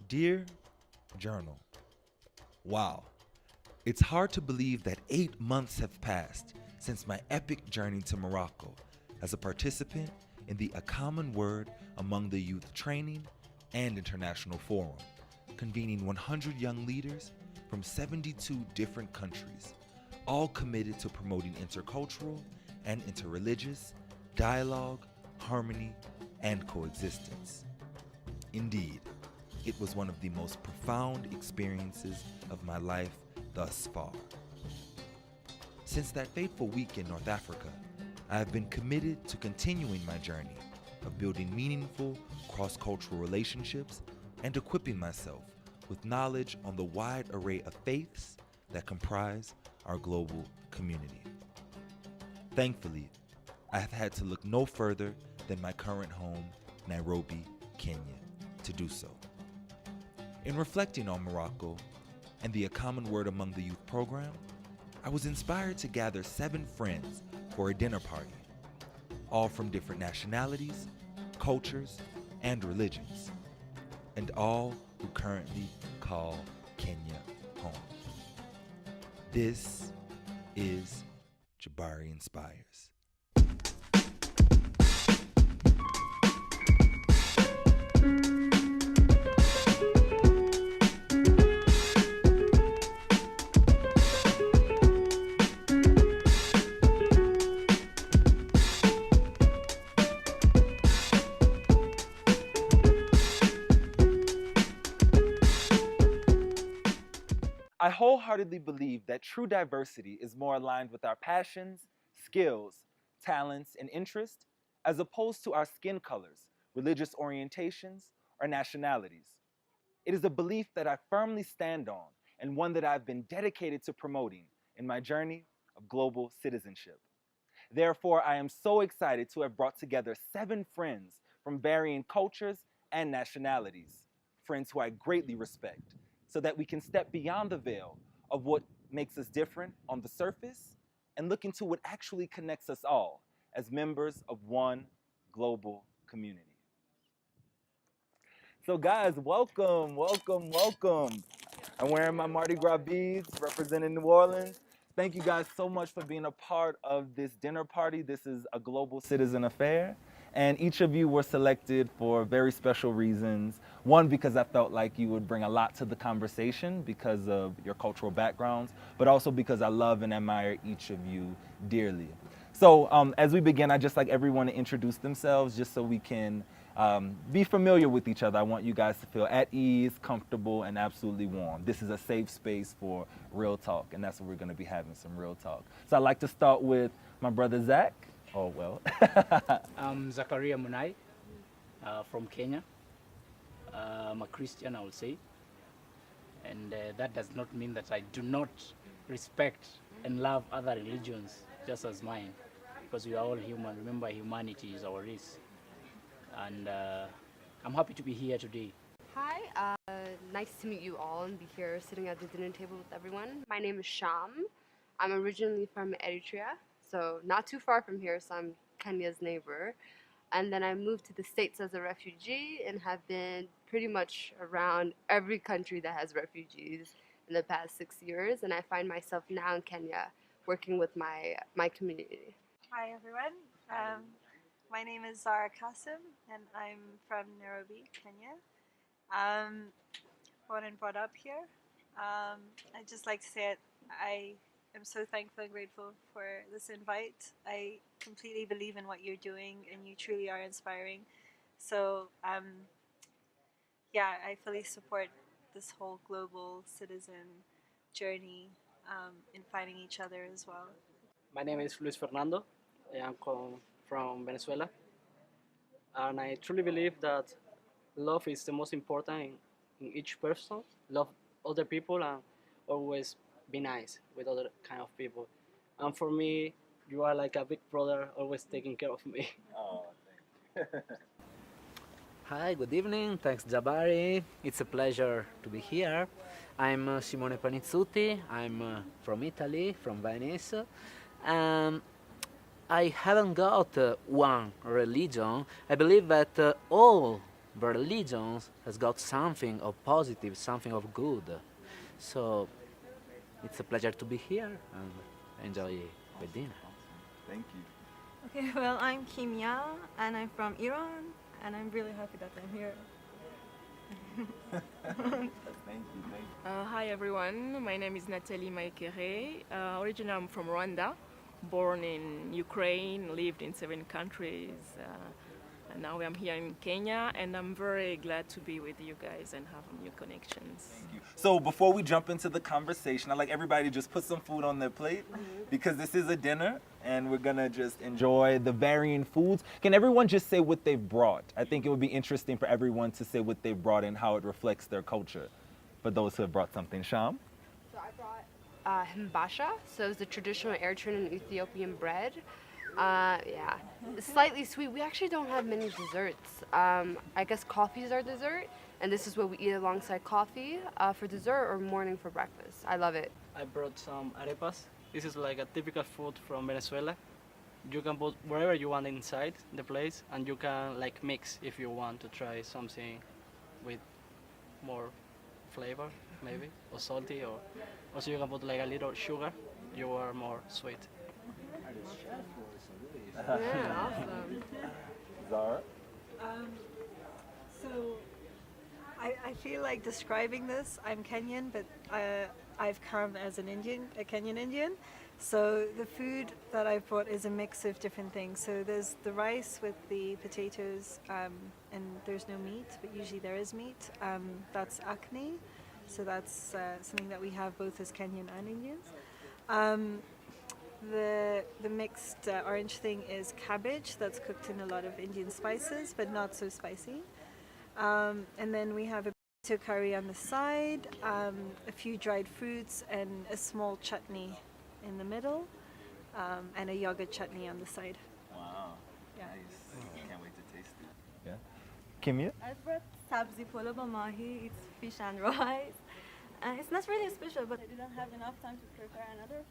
Dear Journal, wow, it's hard to believe that 8 months have passed since my epic journey to Morocco as a participant in the A Common Word Among the Youth Training and International Forum, convening 100 young leaders from 72 different countries, all committed to promoting intercultural and interreligious dialogue, harmony, and coexistence. Indeed, it was one of the most profound experiences of my life thus far. Since that fateful week in North Africa, I have been committed to continuing my journey of building meaningful cross-cultural relationships and equipping myself with knowledge on the wide array of faiths that comprise our global community. Thankfully, I have had to look no further than my current home, Nairobi, Kenya, to do so. In reflecting on Morocco and the A Common Word Among the Youth program, I was inspired to gather 7 friends for a dinner party, all from different nationalities, cultures, and religions, and all who currently call Kenya home. This is Jabari Inspires. I wholeheartedly believe that true diversity is more aligned with our passions, skills, talents, and interests, as opposed to our skin colors, religious orientations, or nationalities. It is a belief that I firmly stand on and one that I've been dedicated to promoting in my journey of global citizenship. Therefore, I am so excited to have brought together 7 friends from varying cultures and nationalities, friends who I greatly respect, so that we can step beyond the veil of what makes us different on the surface and look into what actually connects us all as members of one global community. So guys, welcome, welcome, welcome. I'm wearing my Mardi Gras beads representing New Orleans. Thank you guys so much for being a part of this dinner party. This is a global citizen affair. And each of you were selected for very special reasons. One, because I felt like you would bring a lot to the conversation because of your cultural backgrounds, but also because I love and admire each of you dearly. So as we begin, I'd just like everyone to introduce themselves just so we can be familiar with each other. I want you guys to feel at ease, comfortable, and absolutely warm. This is a safe space for real talk, and that's what we're going to be having, some real talk. So I'd like to start with my brother Zach. Oh, well. I'm Zakaria Munai from Kenya. I'm a Christian, I would say. And that does not mean that I do not respect and love other religions just as mine, because we are all human. Remember, humanity is our race. And I'm happy to be here today. Hi, nice to meet you all and be here sitting at the dinner table with everyone. My name is Sham. I'm originally from Eritrea, so not too far from here, so I'm Kenya's neighbor. And then I moved to the States as a refugee and have been pretty much around every country that has refugees in the past 6 years. And I find myself now in Kenya working with my community. Hi everyone, my name is Zara Kasim and I'm from Nairobi, Kenya. Born and brought up here. I'd just like to say I am so thankful and grateful for this invite. I completely believe in what you're doing and you truly are inspiring. So yeah, I fully support this whole global citizen journey in finding each other as well. My name is Luis Fernando. I'm from Venezuela. And I truly believe that love is the most important in each person. Love other people and always be nice with other kind of people. And for me, you are like a big brother, always taking care of me. Oh, thanks. Hi, good evening. Thanks, Jabari. It's a pleasure to be here. I'm Simone Panizzuti. I'm from Italy, from Venice. I haven't got one religion. I believe that all the religion has got something of positive, something of good. So it's a pleasure to be here and enjoy the dinner. Thank you. Okay, well, I'm Kimia, and I'm from Iran, and I'm really happy that I'm here. Thank you. Hi everyone, my name is Nathalie Maekere. Originally I'm from Rwanda, born in Ukraine, lived in 7 countries, and now I'm here in Kenya, and I'm very glad to be with you guys and have new connections. So before we jump into the conversation, I'd like everybody to just put some food on their plate because this is a dinner and we're gonna just enjoy the varying foods. Can everyone just say what they've brought? I think it would be interesting for everyone to say what they've brought and how it reflects their culture. For those who have brought something, Sham? So I brought himbasha, so it's the traditional Eritrean and Ethiopian bread. Yeah, it's slightly sweet. We actually don't have many desserts. I guess coffee is our dessert, and this is what we eat alongside coffee for dessert or morning for breakfast. I love it. I brought some arepas. This is like a typical food from Venezuela. You can put wherever you want inside the place, and you can like mix if you want to try something with more flavor, maybe, or salty, or also you can put like a little sugar. You are more sweet. Yeah, awesome. Zara? So I feel like describing this. I'm Kenyan, but I've come as an Indian, a Kenyan Indian. So the food that I've brought is a mix of different things. So there's the rice with the potatoes, and there's no meat, but usually there is meat. That's acne. So that's something that we have both as Kenyan and Indians. The mixed orange thing is cabbage that's cooked in a lot of Indian spices, but not so spicy. And then we have a potato curry on the side, a few dried fruits, and a small chutney in the middle, and a yogurt chutney on the side. Wow. Yeah. Nice. Can't wait to taste it. Yeah. Kimia? I brought sabzi polo mahi, it's fish and rice. It's not really special, but I didn't have enough time to prepare another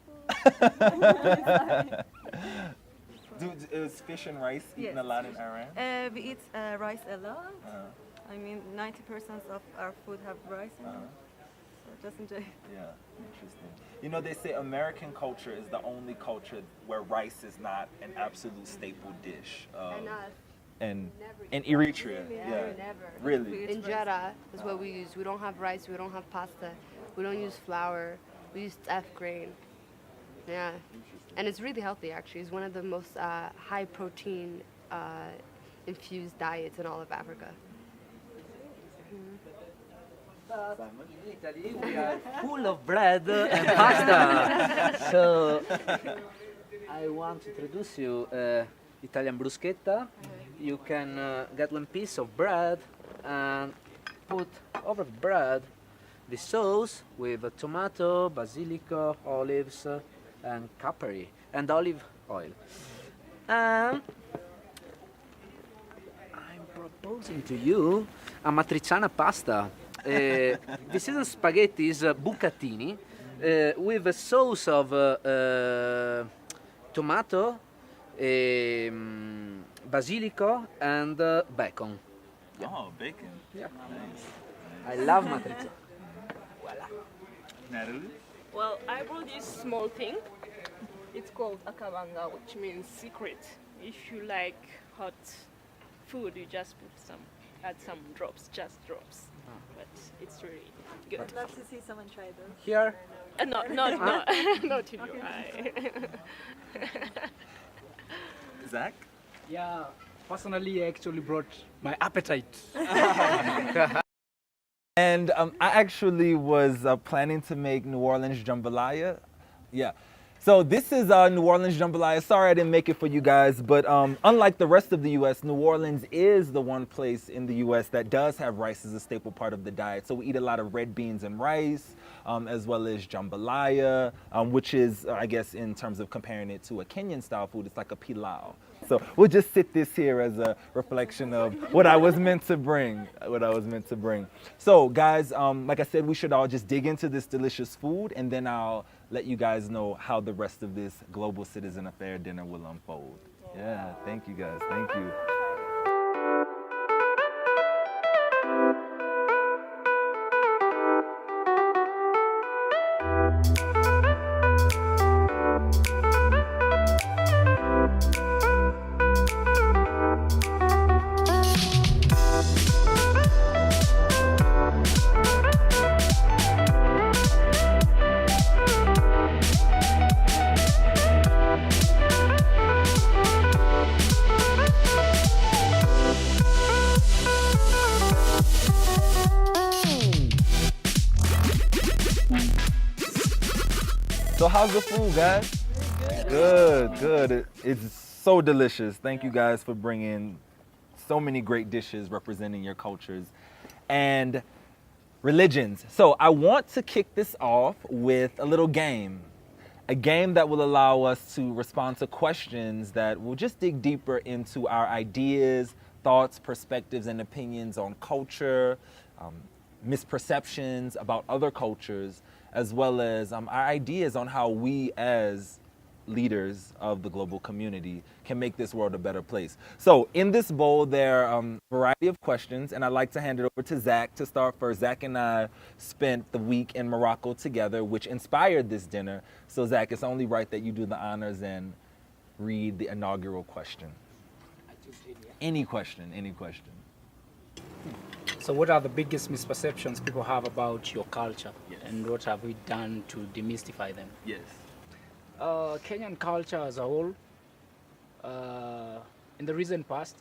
food. Is fish and rice eaten Yes. a lot in Iran? We eat rice a lot. I mean, 90% of our food have rice in it. So just enjoy it. Yeah, interesting. You know, they say American culture is the only culture where rice is not an absolute staple dish. And us. And Never in eat Eritrea, rice. yeah. Never. Really? Injera is what we use. We don't have rice, we don't have pasta, we don't use flour, we use F grain. Yeah. And it's really healthy actually. It's one of the most high protein infused diets in all of Africa. In Italy, we are full of bread and pasta. So I want to introduce you Italian bruschetta. You can get one piece of bread and put over the bread the sauce with tomato, basilico, olives, and capri, and olive oil. And I'm proposing to you a matriciana pasta. This is spaghettis bucatini with a sauce of tomato, basilico, and bacon. Oh, bacon. Yeah. Nice. I love matriciana. Natalie? Well, I brought this small thing. It's called akabanga, which means secret. If you like hot food, you just add some drops, just drops. But it's really good. I'd love to see someone try this. Here, Not in your eye. Zach? Yeah, personally, I actually brought my appetite. And I actually was planning to make New Orleans jambalaya. Yeah. So this is New Orleans jambalaya. Sorry I didn't make it for you guys, but unlike the rest of the U.S., New Orleans is the one place in the U.S. that does have rice as a staple part of the diet. So we eat a lot of red beans and rice, as well as jambalaya, which is, I guess, in terms of comparing it to a Kenyan style food, it's like a pilau. So we'll just sit this here as a reflection of what I was meant to bring, So guys, like I said, we should all just dig into this delicious food, and then I'll let you guys know how the rest of this Global Citizen Affair dinner will unfold. Yeah, thank you guys, thank you. So how's the food, guys? Good, good. It's so delicious. Thank you guys for bringing so many great dishes representing your cultures and religions. So I want to kick this off with a little game. A game that will allow us to respond to questions that will just dig deeper into our ideas, thoughts, perspectives, and opinions on culture, misperceptions about other cultures, as well as our ideas on how we as leaders of the global community can make this world a better place. So in this bowl, there are a variety of questions, and I'd like to hand it over to Zach to start first. Zach and I spent the week in Morocco together, which inspired this dinner. So Zach, it's only right that you do the honors and read the inaugural question. Any question, any question. So what are the biggest misperceptions people have about your culture? Yes. And what have we done to demystify them? Yes. Kenyan culture as a whole, in the recent past,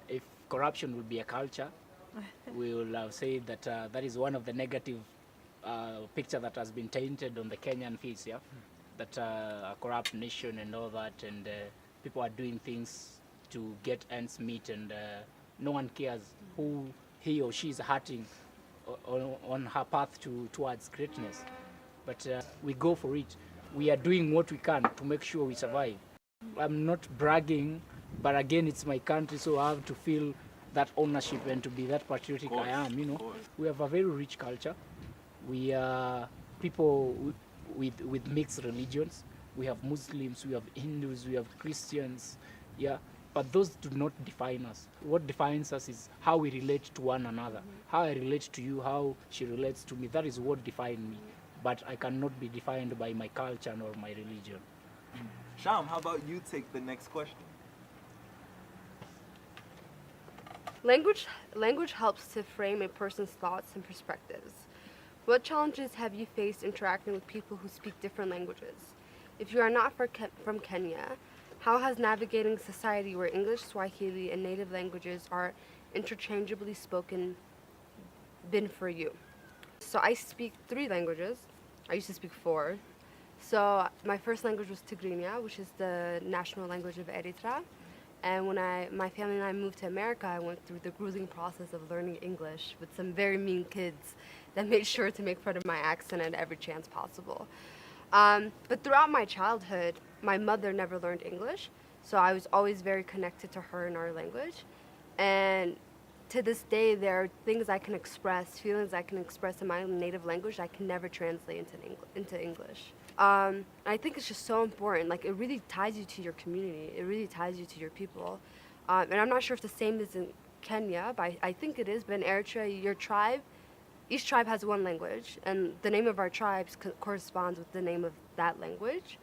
if corruption would be a culture, we will say that that is one of the negative picture that has been tainted on the Kenyan face, yeah? That a corrupt nation and all that, and people are doing things to get ends meet, and no one cares who he or she is hurting on her path towards greatness. But we go for it. We are doing what we can to make sure we survive. I'm not bragging, but again, it's my country, so I have to feel that ownership and to be that patriotic I am, you know. We have a very rich culture. We are people with mixed religions. We have Muslims, we have Hindus, we have Christians, yeah. But those do not define us. What defines us is how we relate to one another. How I relate to you, how she relates to me. That is what defines me. But I cannot be defined by my culture or my religion. Sham, how about you take the next question? Language helps to frame a person's thoughts and perspectives. What challenges have you faced interacting with people who speak different languages? If you are not from Kenya, how has navigating society where English, Swahili, and native languages are interchangeably spoken been for you? So I speak 3 languages. I used to speak 4. So my first language was Tigrinya, which is the national language of Eritrea. And when my family and I moved to America, I went through the grueling process of learning English with some very mean kids that made sure to make fun of my accent at every chance possible. But throughout my childhood, my mother never learned English, so I was always very connected to her in our language. And to this day, there are things I can express, feelings I can express in my native language I can never translate into English. I think it's just so important. Like, it really ties you to your community. It really ties you to your people. And I'm not sure if the same is in Kenya, but I think it is. But in Eritrea, your tribe, each tribe has one language, and the name of our tribes corresponds with the name of that language.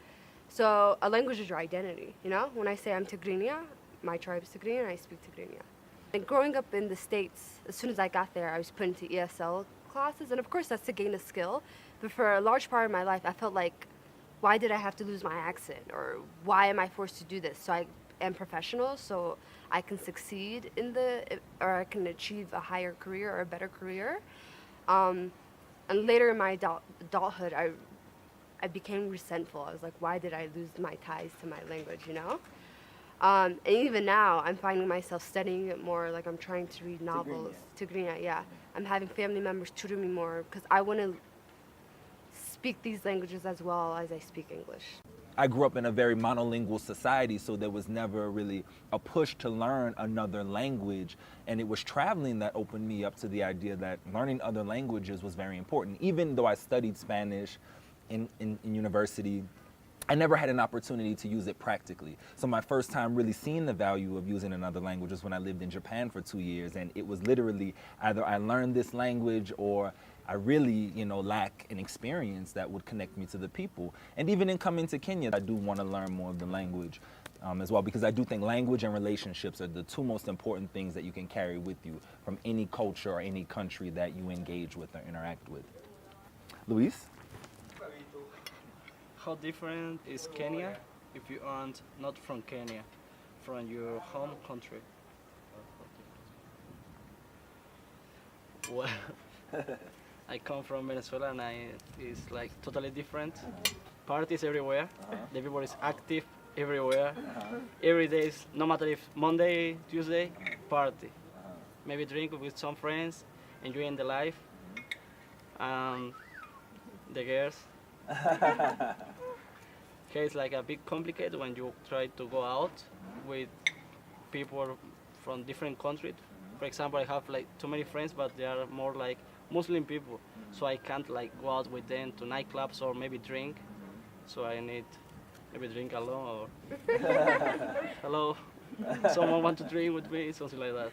So a language is your identity, you know? When I say I'm Tigrinya, my tribe is Tigrinya, and I speak Tigrinya. And growing up in the States, as soon as I got there, I was put into ESL classes, and of course that's to gain a skill. But for a large part of my life, I felt like, why did I have to lose my accent? Or why am I forced to do this? So I am professional, so I can succeed or I can achieve a higher career or a better career. And later in my adulthood, I became resentful. I was like, why did I lose my ties to my language, you know? And even now, I'm finding myself studying it more, like I'm trying to read novels. Tigrinya, yeah. I'm having family members tutor me more because I want to speak these languages as well as I speak English. I grew up in a very monolingual society, so there was never really a push to learn another language, and it was traveling that opened me up to the idea that learning other languages was very important. Even though I studied Spanish in university, I never had an opportunity to use it practically. So my first time really seeing the value of using another language was when I lived in Japan for 2 years, and it was literally either I learned this language or I really, lack an experience that would connect me to the people. And even in coming to Kenya, I do want to learn more of the language as well, because I do think language and relationships are the 2 most important things that you can carry with you from any culture or any country that you engage with or interact with. Luis? How different is Kenya if you aren't not from Kenya, from your home country? Well, I come from Venezuela and it's like totally different. parties everywhere. The people is active everywhere. Every day, no matter if Monday, Tuesday, party. Maybe drink with some friends, enjoying the life. The girls. Okay, it's like a bit complicated when you try to go out with people from different countries. For example, I have like too many friends, but they are more like Muslim people, so I can't like go out with them to nightclubs or maybe drink. So I need maybe drink alone or hello, someone want to drink with me, something like that.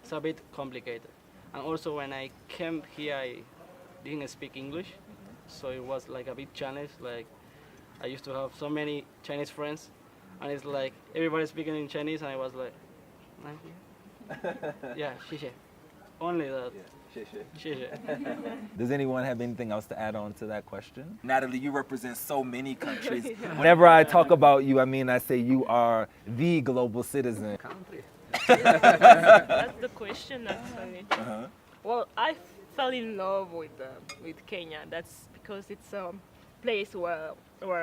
It's a bit complicated. And also when I came here, I didn't speak English, so it was like a big challenge. Like I used to have so many Chinese friends, and it's like everybody speaking in Chinese, and I was like, yeah, xie. Only that. Xie. Does anyone have anything else to add on to that question? Natalie, you represent so many countries. Whenever I talk about you, I mean, I say you are the global citizen. Country. That's the question, actually. Well, I fell in love with Kenya. That's because it's a place where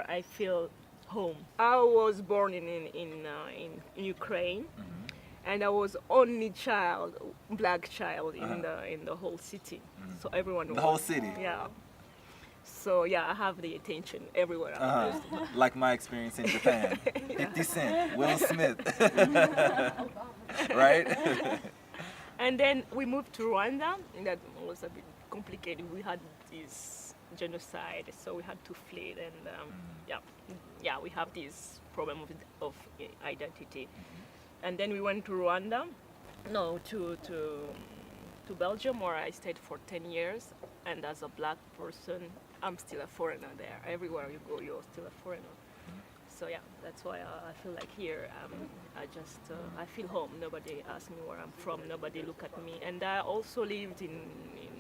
I feel home. I was born in Ukraine, and I was only black child in the whole city. So everyone. The whole city. Yeah. So yeah, I have the attention everywhere. Like my experience in Japan. 50 Cent, Will Smith. Right? And then we moved to Rwanda, and that was a bit complicated. We had this genocide, so we had to flee, and we have this problem of identity. And then we went to Rwanda, to Belgium, where I stayed for 10 years. And as a black person, I'm still a foreigner there. Everywhere you go, you're still a foreigner. So yeah, that's why I feel like here, I feel home. Nobody asks me where I'm from. Nobody look at me. And I also lived in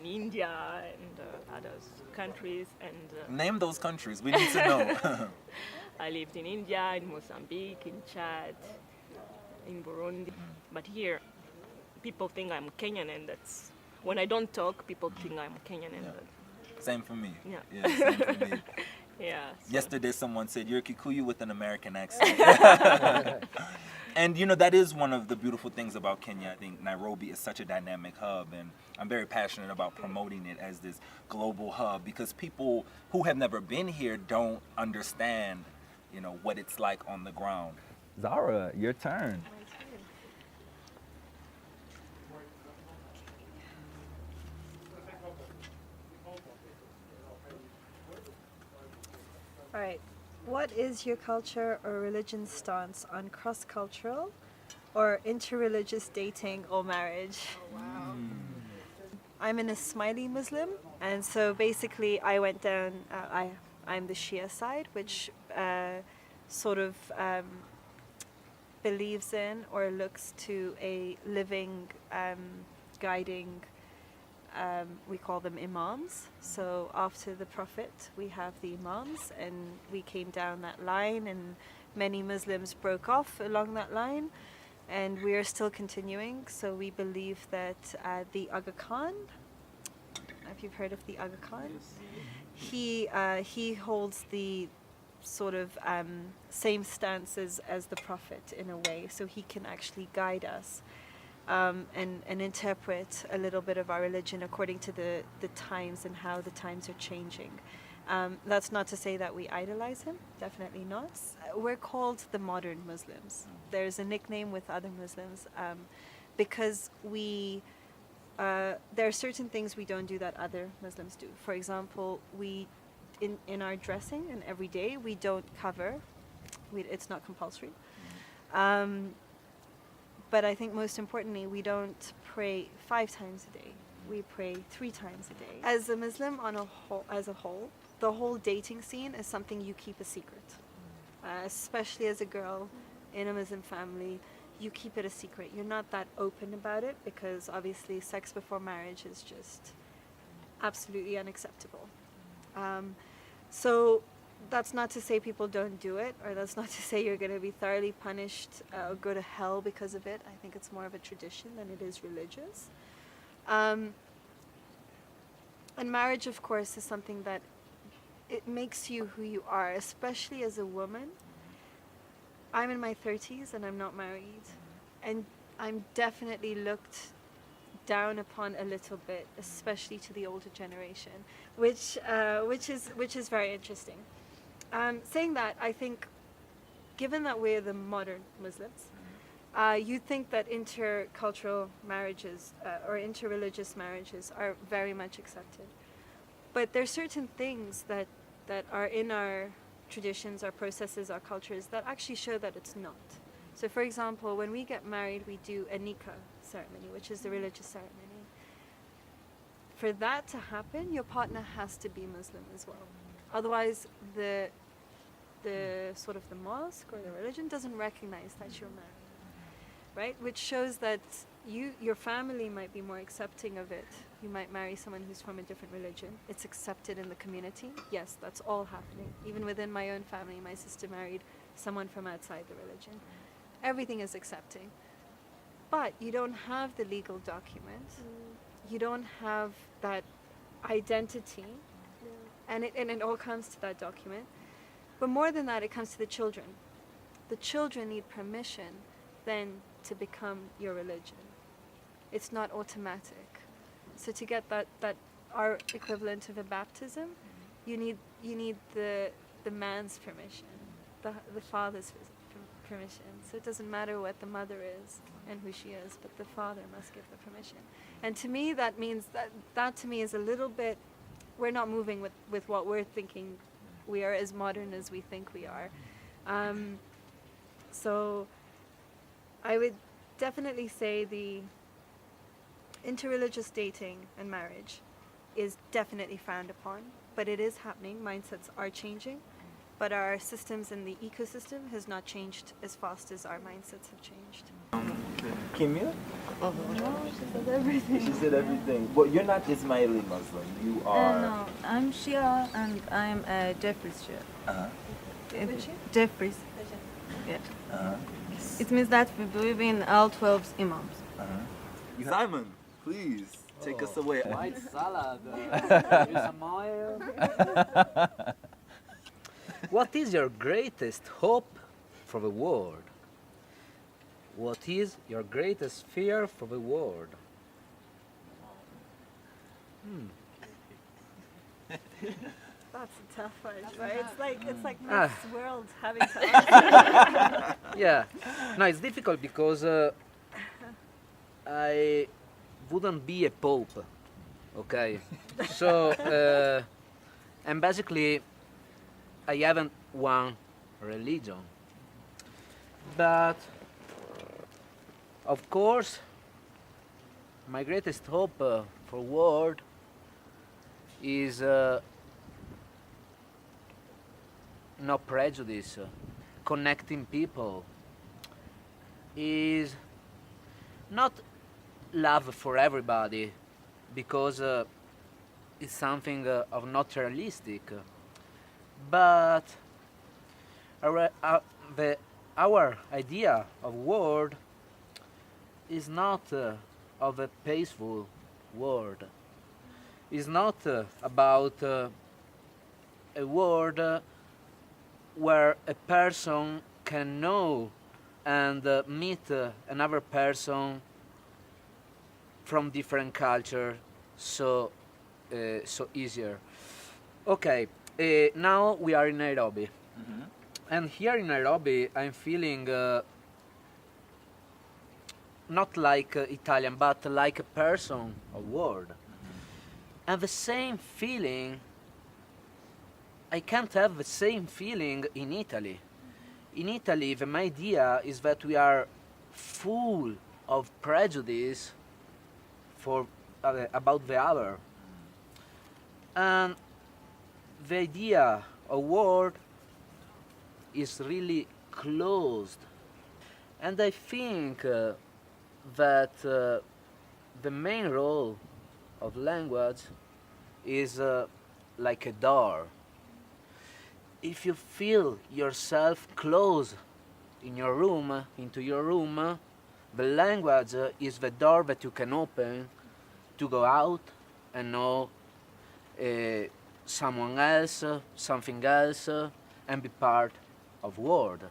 India and other countries. And name those countries. We need to know. I lived in India, in Mozambique, in Chad, in Burundi. But here, people think I'm Kenyan, and that's when I don't talk, people think I'm Kenyan, and same for me. Yeah. Same for me. Yeah. So. Yesterday, someone said you're Kikuyu with an American accent. And that is one of the beautiful things about Kenya. I think Nairobi is such a dynamic hub, and I'm very passionate about promoting it as this global hub, because people who have never been here don't understand, what it's like on the ground. Zara, your turn. All right. What is your culture or religion stance on cross-cultural or interreligious dating or marriage? Oh, wow. I'm an Ismaili Muslim, and so basically I went down, I'm the Shia side, which believes in or looks to a living, guiding, we call them imams. So after the Prophet, we have the imams, and we came down that line, and many Muslims broke off along that line, and we are still continuing. So we believe that the Aga Khan, if you've heard of the Aga Khan, he holds the sort of same stances as the Prophet in a way, so he can actually guide us and interpret a little bit of our religion according to the times and how the times are changing. That's not to say that we idolize him, definitely not. We're called the modern Muslims. There's a nickname with other Muslims because there are certain things we don't do that other Muslims do. For example, in our dressing and every day, we don't cover. It's not compulsory. But I think most importantly, we don't pray 5 times a day. We pray 3 times a day. As a Muslim as a whole, the whole dating scene is something you keep a secret. Especially as a girl in a Muslim family, you keep it a secret. You're not that open about it because obviously sex before marriage is just absolutely unacceptable. So that's not to say people don't do it, or that's not to say you're going to be thoroughly punished or go to hell because of it. I think it's more of a tradition than it is religious. And marriage, of course, is something that it makes you who you are, especially as a woman. I'm in my 30s and I'm not married, and I'm definitely looked down upon a little bit, especially to the older generation, which is very interesting. Saying that, I think, given that we're the modern Muslims, you think that intercultural marriages or interreligious marriages are very much accepted, but there are certain things that are in our traditions, our processes, our cultures that actually show that it's not. So, for example, when we get married, we do a nikah ceremony, which is the religious ceremony. For that to happen, your partner has to be Muslim as well. Otherwise, the sort of the mosque or the religion doesn't recognize that you're married, right? Which shows that your family might be more accepting of it. You might marry someone who's from a different religion. It's accepted in the community. Yes, that's all happening. Even within my own family, my sister married someone from outside the religion. Everything is accepting. But you don't have the legal document. You don't have that identity. And it all comes to that document. But more than that, it comes to the children. The children need permission then to become your religion. It's not automatic. So to get that our equivalent of a baptism, you need the man's permission, the father's permission. So it doesn't matter what the mother is and who she is, but the father must give the permission. And to me, that means that to me is a little bit, we're not moving with what we're thinking we are as modern as we think we are. So I would definitely say the interreligious dating and marriage is definitely frowned upon, but it is happening. Mindsets are changing, but our systems and the ecosystem has not changed as fast as our mindsets have changed. Kimia? No, she said everything. She said everything. Well, you're not Ismaili Muslim. You are. No, I'm Shia and I'm a Jeffries Shia. Jeffries. Yeah. It means that we believe in all 12 imams. Simon, please take us away. White salad. Use some oil. What is your greatest hope for the world? What is your greatest fear for the world? That's a tough one, right? It's like Miss World having to answer. Yeah, no, it's difficult because I wouldn't be a pope, okay? So, and basically, I haven't one religion. But, of course, my greatest hope for world is no prejudice, connecting people, is not love for everybody, because it's something of not realistic, but our idea of world is not of a peaceful world. It's not about a world where a person can know and meet another person from different culture so easier. Okay, now we are in Nairobi. And here in Nairobi I'm feeling not like Italian, but like a person of world. And the same feeling, I can't have the same feeling in Italy. In Italy, the idea is that we are full of prejudice about the other. And the idea of world is really closed. And I think that the main role of language is like a door. If you feel yourself closed in your room, into your room, the language is the door that you can open to go out and know someone else, something else, and be part of world.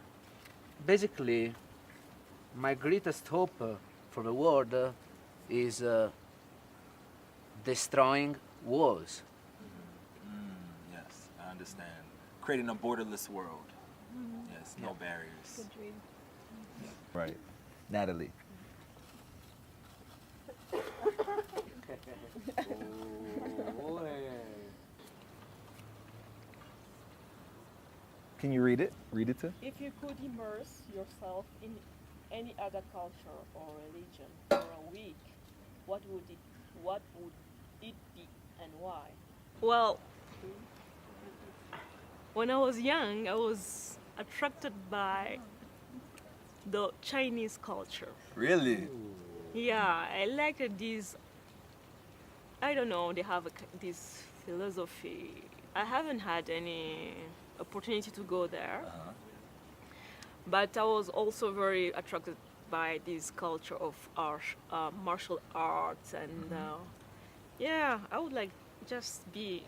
Basically, my greatest hope for the world is destroying walls. Yes, I understand. Creating a borderless world. Yes, no barriers. Good dream. Right. Natalie. Can you read it? Read it to? If you could immerse yourself in any other culture or religion for a week, what would it be and why? Well, when I was young, I was attracted by the Chinese culture. Really? Yeah, I liked this. I don't know, they have this philosophy. I haven't had any opportunity to go there, but I was also very attracted by this culture of art, martial arts, and yeah, I would like just be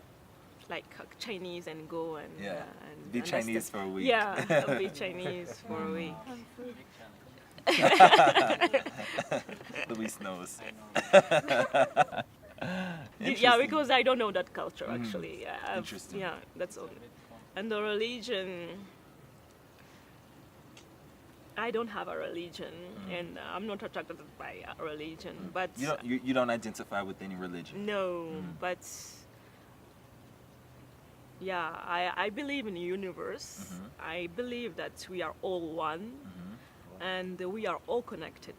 like Chinese and go and be and Chinese for a week. Yeah, I'll be Chinese for a week. Luis knows. Yeah, because I don't know that culture actually. Interesting. Yeah, that's all. And the religion, I don't have a religion, and I'm not attracted by a religion. But you don't identify with any religion. no, but yeah, I believe in the universe. I believe that we are all one, and we are all connected.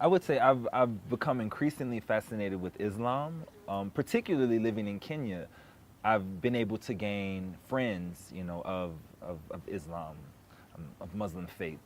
I would say I've become increasingly fascinated with Islam, particularly living in Kenya. I've been able to gain friends, of Islam, of Muslim faith.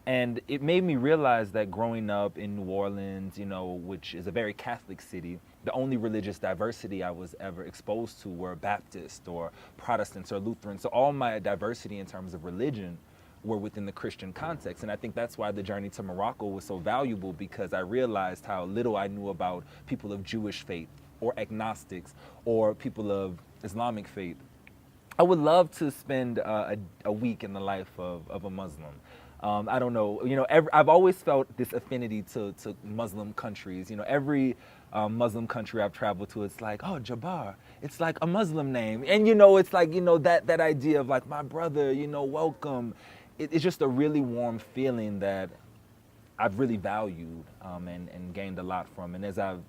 And it made me realize that growing up in New Orleans, which is a very Catholic city, the only religious diversity I was ever exposed to were Baptist or Protestants or Lutherans. So all my diversity in terms of religion were within the Christian context. And I think that's why the journey to Morocco was so valuable, because I realized how little I knew about people of Jewish faith or agnostics or people of Islamic faith. I would love to spend a week in the life of a Muslim. I don't know, I've always felt this affinity to Muslim countries. Every Muslim country I've traveled to, it's like, oh, Jabbar, it's like a Muslim name. And, it's like, that idea of like, my brother, welcome. It's just a really warm feeling that I've really valued and gained a lot from. And as I've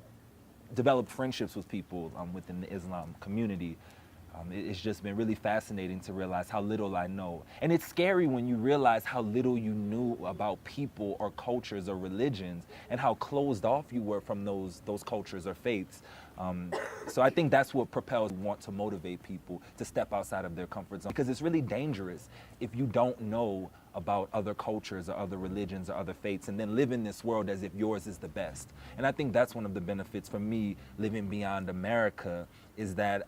developed friendships with people within the Islam community, it's just been really fascinating to realize how little I know. And it's scary when you realize how little you knew about people or cultures or religions, and how closed off you were from those cultures or faiths. So I think that's what propels want to motivate people to step outside of their comfort zone, because it's really dangerous if you don't know about other cultures or other religions or other faiths and then live in this world as if yours is the best. And I think that's one of the benefits for me living beyond America, is that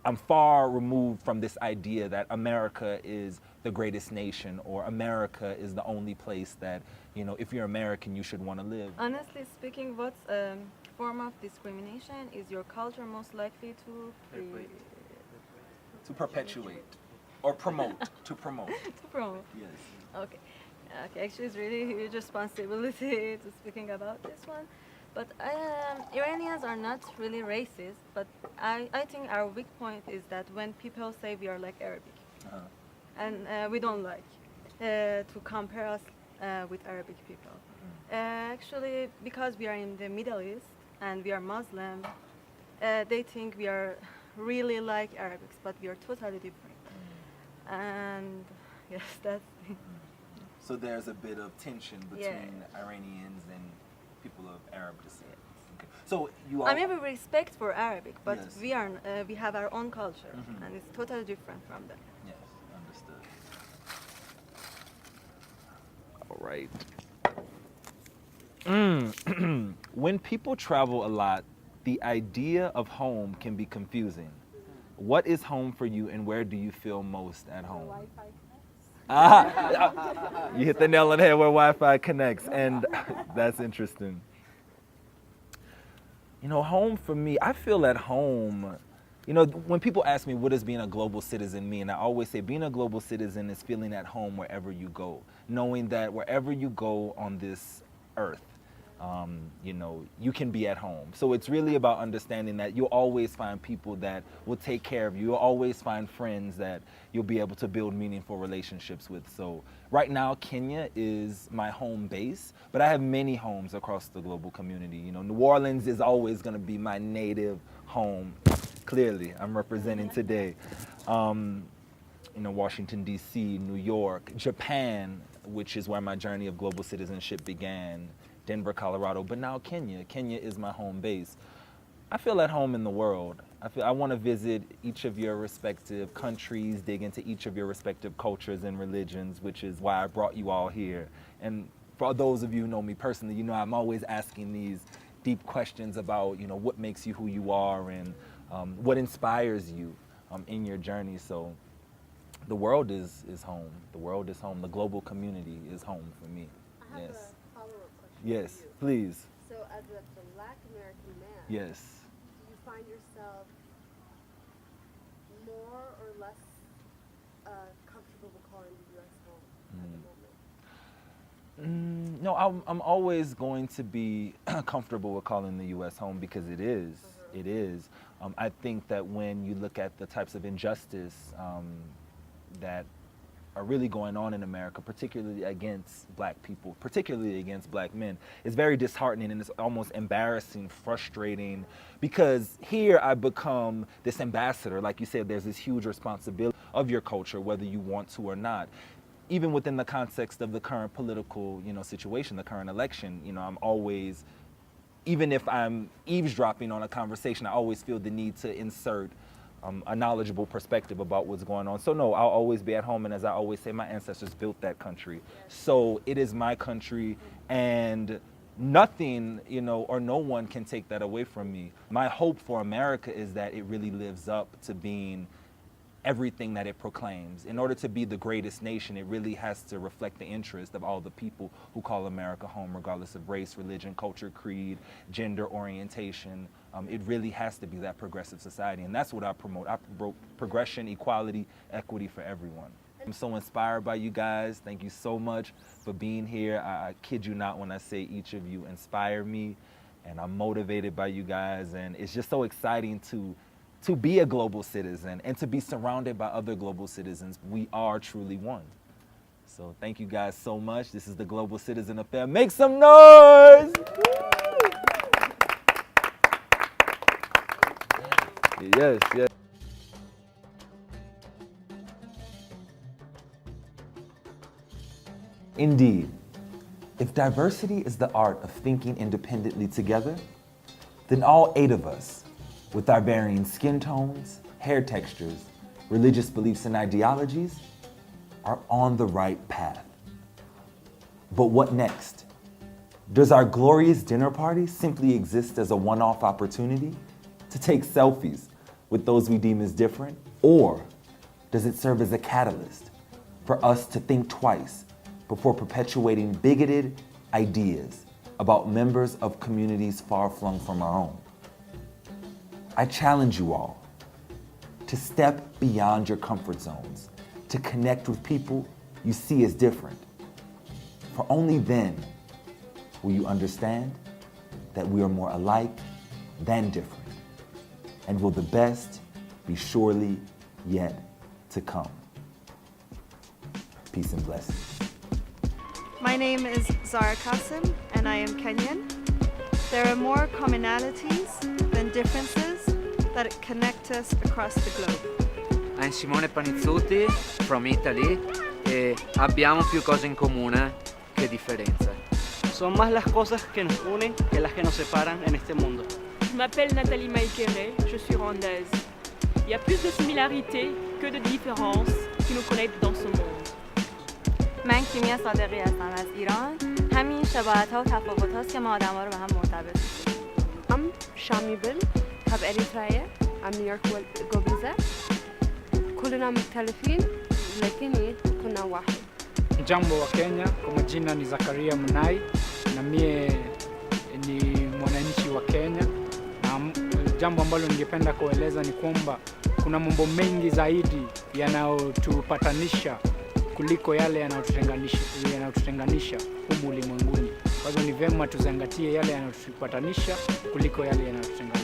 I'm far removed from this idea that America is the greatest nation, or America is the only place that, if you're American, you should want to live. Honestly speaking, what form of discrimination is your culture most likely to perpetuate or promote? To promote. to promote? Yes. Okay. Actually, it's really huge responsibility to speaking about this one. But Iranians are not really racist, but I think our weak point is that when people say we are like Arabic, and we don't like to compare us with Arabic people. Actually, because we are in the Middle East and we are Muslim, they think we are really like Arabics, but we are totally different. And yes, that's it. So there's a bit of tension between Iranians and people of Arab descent. Okay. So you all... I mean, we respect for Arabic, but Yes. we have our own culture, and it's totally different from them. Yes, understood. All right. When people travel a lot, the idea of home can be confusing. What is home for you, and where do you feel most at home? You hit the nail on the head, where Wi-Fi connects, and that's interesting. Home for me, I feel at home You know, when people ask me what does being a global citizen mean, I always say being a global citizen is feeling at home wherever you go, knowing that wherever you go on this earth, you know, you can be at home. So it's really about understanding that you'll always find people that will take care of you. You'll always find friends that you'll be able to build meaningful relationships with. So right now, Kenya is my home base, but I have many homes across the global community. You know, New Orleans is always going to be my native home. Clearly, I'm representing today. You know, Washington, D.C., New York, Japan, which is where my journey of global citizenship began, Denver, Colorado, but now Kenya. Kenya is my home base. I feel at home in the world. I want to visit each of your respective countries, dig into each of your respective cultures and religions, which is why I brought you all here. And for those of you who know me personally, you know I'm always asking these deep questions about, you know, what makes you who you are and what inspires you in your journey. So the world is home. The world is home. The global community is home for me. I have Yes. a follow-up question. Yes, for you. please. So, as a Black American man, Yes. do you find yourself more or less comfortable with calling the U.S. home at the moment? No, I'm always going to be comfortable with calling the U.S. home because it is. It is. I think that when you look at the types of injustice that are really going on in America, particularly against Black people, particularly against Black men, it's very disheartening and it's almost embarrassing, frustrating, because here I become this ambassador. Like you said, there's this huge responsibility of your culture, whether you want to or not. Even within the context of the current political, you know, situation, the current election, you know, I'm always, even if I'm eavesdropping on a conversation, I always feel the need to insert a knowledgeable perspective about what's going on. So no, I'll always be at home, and as I always say, my ancestors built that country. So it is my country, and nothing, you know, or no one can take that away from me. My hope for America is that it really lives up to being everything that it proclaims. In order to be the greatest nation, it really has to reflect the interest of all the people who call America home, regardless of race, religion, culture, creed, gender orientation. It really has to be that progressive society, and that's what I promote. I promote progression, equality, equity for everyone. I'm so inspired by you guys. Thank you so much for being here. I kid you not when I say each of you inspire me, and I'm motivated by you guys, and it's just so exciting to be a global citizen and to be surrounded by other global citizens. We are truly one. So thank you guys so much. This is the Global Citizen Affair. Make some noise! Yes, yes. Indeed, if diversity is the art of thinking independently together, then all 8 of us, with our varying skin tones, hair textures, religious beliefs and ideologies, are on the right path. But what next? Does our glorious dinner party simply exist as a one-off opportunity to take selfies with those we deem as different? Or does it serve as a catalyst for us to think twice before perpetuating bigoted ideas about members of communities far flung from our own? I challenge you all to step beyond your comfort zones, to connect with people you see as different. For only then will you understand that we are more alike than different, and will the best be surely yet to come. Peace and blessings. My name is Zara Qasim, and I am Kenyan. There are more commonalities than differences that connect us across the globe. I'm Simone Panizzuti from Italy e abbiamo più cose in comune che differenze. Son más las cosas que nos unen que las que nos separan en este mundo. Je m'appelle Nathalie Maïkéré, je suis rwandaise. Il y a plus de similarités que de différences qui nous connectent dans ce monde. من کیمیا صادقی هستم از ایران. همین شباهت‌ها و تفاوت‌هاست که ما آدم‌ها رو به هم مرتبط می‌کنه. I'm Shami Bil, هب إريتريا. I'm New York جوبيزة. كلنا مختلفين lakini kuna واحد. Jambo wa Kenya, kwa majina ni Zakaria Munai na mie ni mwananchi wa Kenya. Na jambo ambalo ningependa kueleza ni kwamba kuna mambo mengi zaidi yanayotupatanisha kuliko yale yanayotutenganisha humu ulimwenguni. Kwa hivyo ni vema tuzingatie yale yanayotupatanisha kuliko yale yanayotutenganisha.